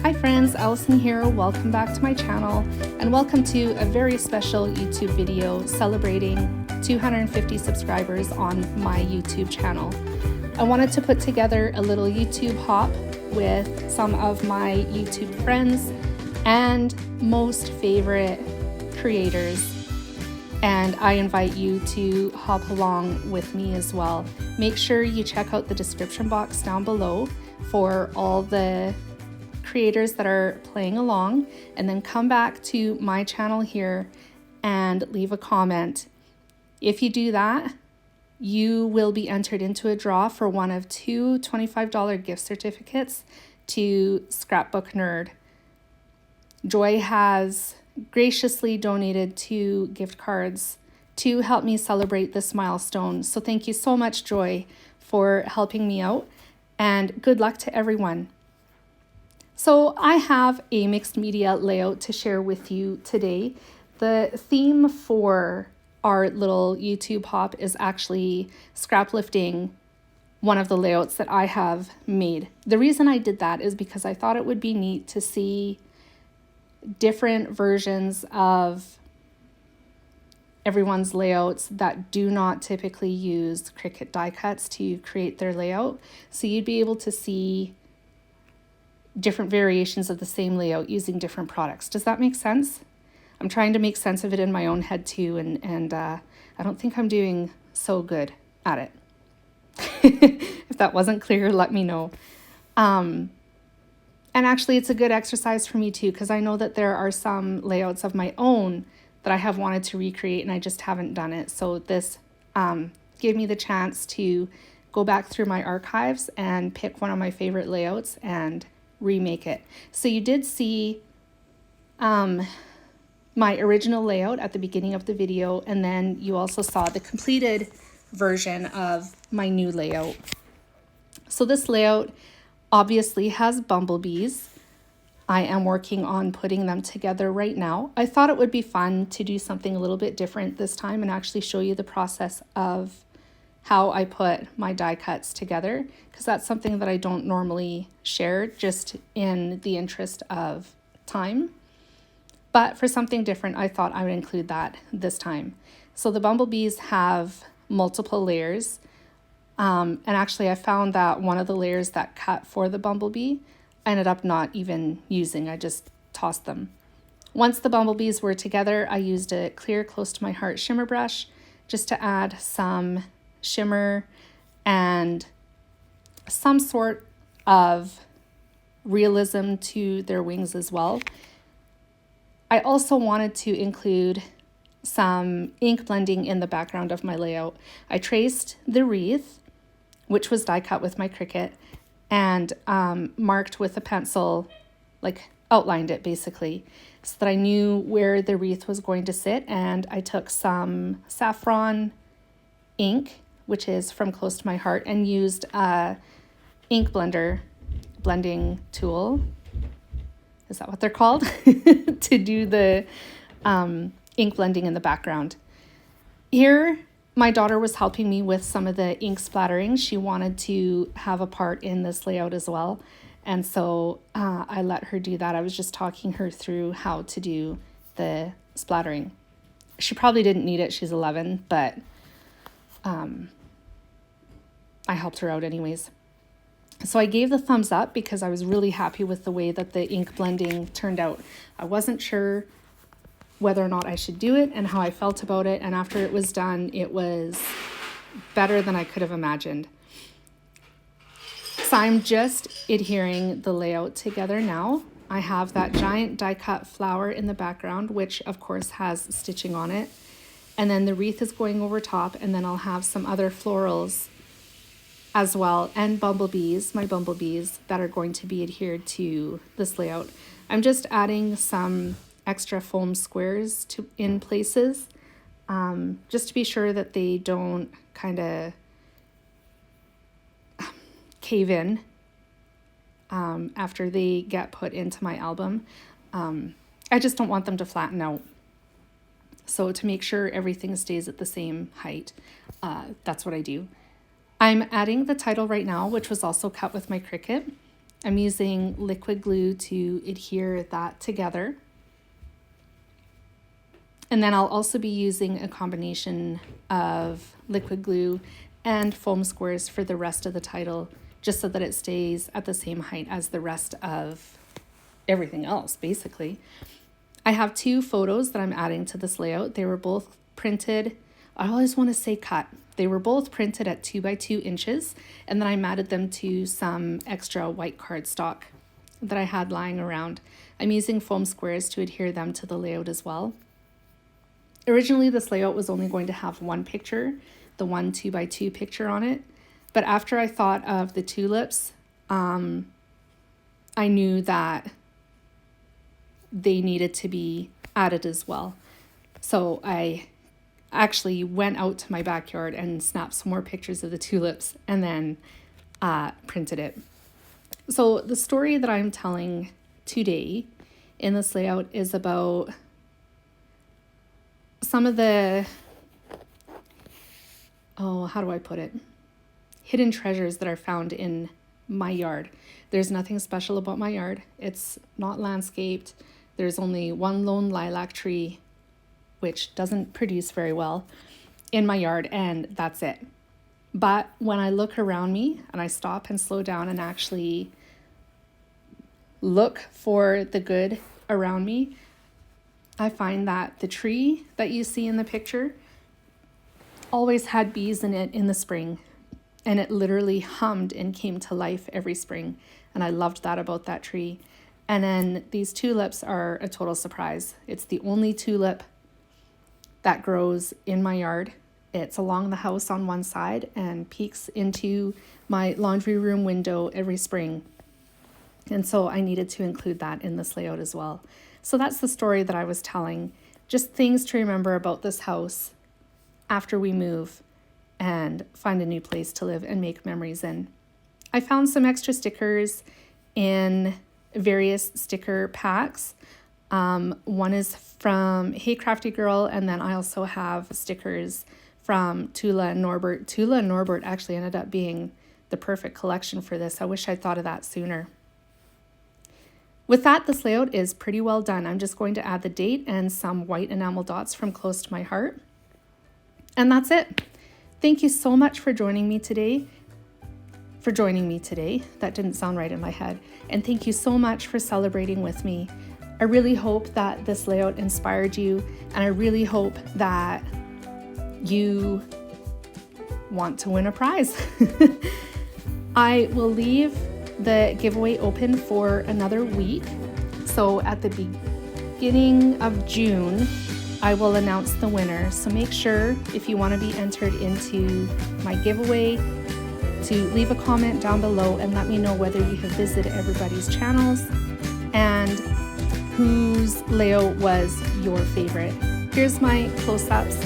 Hi friends, Allison here. Welcome back to my channel and welcome to a very special YouTube video celebrating 250 subscribers on my YouTube channel. I wanted to put together a little YouTube hop with some of my YouTube friends and most favorite creators, and I invite you to hop along with me as well. Make sure you check out the description box down below for all the creators that are playing along, and then come back to my channel here and leave a comment. If you do that, you will be entered into a draw for one of two $25 gift certificates to Scrapbook Nerd. Joy has graciously donated 2 gift cards to help me celebrate this milestone. So thank you so much, Joy, for helping me out, and good luck to everyone. So I have a mixed media layout to share with you today. The theme for our little YouTube hop is actually scrap lifting one of the layouts that I have made. The reason I did that is because I thought it would be neat to see different versions of everyone's layouts that do not typically use Cricut die cuts to create their layout. So you'd be able to see different variations of the same layout using different products. Does that make sense? I'm trying to make sense of it in my own head too, and I don't think I'm doing so good at it. If that wasn't clear, let me know. And actually, it's a good exercise for me too, because I know that there are some layouts of my own that I have wanted to recreate and I just haven't done it. So this gave me the chance to go back through my archives and pick one of my favorite layouts and remake it. So you did see my original layout at the beginning of the video, and then you also saw the completed version of my new layout. So this layout obviously has bumblebees. I am working on putting them together right now. I thought it would be fun to do something a little bit different this time and actually show you the process of how I put my die cuts together, because that's something that I don't normally share just in the interest of time. But for something different, I thought I would include that this time. So the bumblebees have multiple layers. And actually I found that one of the layers that cut for the bumblebee, I ended up not even using. I just tossed them. Once the bumblebees were together, I used a clear close to my heart shimmer brush just to add some shimmer and some sort of realism to their wings as well. I also wanted to include some ink blending in the background of my layout. I traced the wreath, which was die cut with my Cricut, and marked with a pencil, like outlined it basically, so that I knew where the wreath was going to sit. And I took some saffron ink, which is from Close to My Heart, and used a ink blending tool. Is that what they're called? To do the ink blending in the background. Here, my daughter was helping me with some of the ink splattering. She wanted to have a part in this layout as well. And so I let her do that. I was just talking her through how to do the splattering. She probably didn't need it. She's 11, but I helped her out anyways. So I gave the thumbs up because I was really happy with the way that the ink blending turned out. I wasn't sure whether or not I should do it and how I felt about it. And after it was done, it was better than I could have imagined. So I'm just adhering the layout together now. I have that giant die cut flower in the background, which of course has stitching on it. And then the wreath is going over top, and then I'll have some other florals as well, and bumblebees, my bumblebees, that are going to be adhered to this layout. I'm just adding some extra foam squares in places, just to be sure that they don't kind of cave in after they get put into my album. I just don't want them to flatten out. So to make sure everything stays at the same height, that's what I do. I'm adding the title right now, which was also cut with my Cricut. I'm using liquid glue to adhere that together. And then I'll also be using a combination of liquid glue and foam squares for the rest of the title, just so that it stays at the same height as the rest of everything else, basically. I have 2 photos that I'm adding to this layout. They were both printed, I always want to say cut. They were both printed at 2 by 2 inches, and then I matted them to some extra white cardstock that I had lying around. I'm using foam squares to adhere them to the layout as well. Originally, this layout was only going to have one picture, the one 2 by 2 picture on it. But after I thought of the tulips, I knew that they needed to be added as well. So I actually went out to my backyard and snapped some more pictures of the tulips and then printed it. So the story that I'm telling today in this layout is about some of the, how do I put it? Hidden treasures that are found in my yard. There's nothing special about my yard. It's not landscaped. There's only one lone lilac tree, which doesn't produce very well in my yard, and that's it. But when I look around me and I stop and slow down and actually look for the good around me, I find that the tree that you see in the picture always had bees in it in the spring, and it literally hummed and came to life every spring, and I loved that about that tree. And then these tulips are a total surprise. It's the only tulip that grows in my yard. It's along the house on one side and peeks into my laundry room window every spring. And so I needed to include that in this layout as well. So that's the story that I was telling. Just things to remember about this house after we move and find a new place to live and make memories in. I found some extra stickers in various sticker packs. One is from Hey Crafty Girl, and then I also have stickers from Tula and Norbert. Tula and Norbert actually ended up being the perfect collection for this. I wish I'd thought of that sooner. With that, this layout is pretty well done. I'm just going to add the date and some white enamel dots from Close to My Heart. And that's it. Thank you so much for joining me today. That didn't sound right in my head. And thank you so much for celebrating with me. I really hope that this layout inspired you, and I really hope that you want to win a prize. I will leave the giveaway open for another week. So at the beginning of June, I will announce the winner. So make sure, if you want to be entered into my giveaway, to leave a comment down below and let me know whether you have visited everybody's channels and whose layout was your favorite. Here's my close-ups.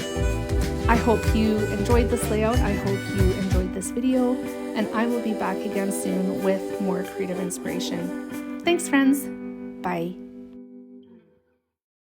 I hope you enjoyed this layout. I hope you enjoyed this video, and I will be back again soon with more creative inspiration. Thanks, friends. Bye.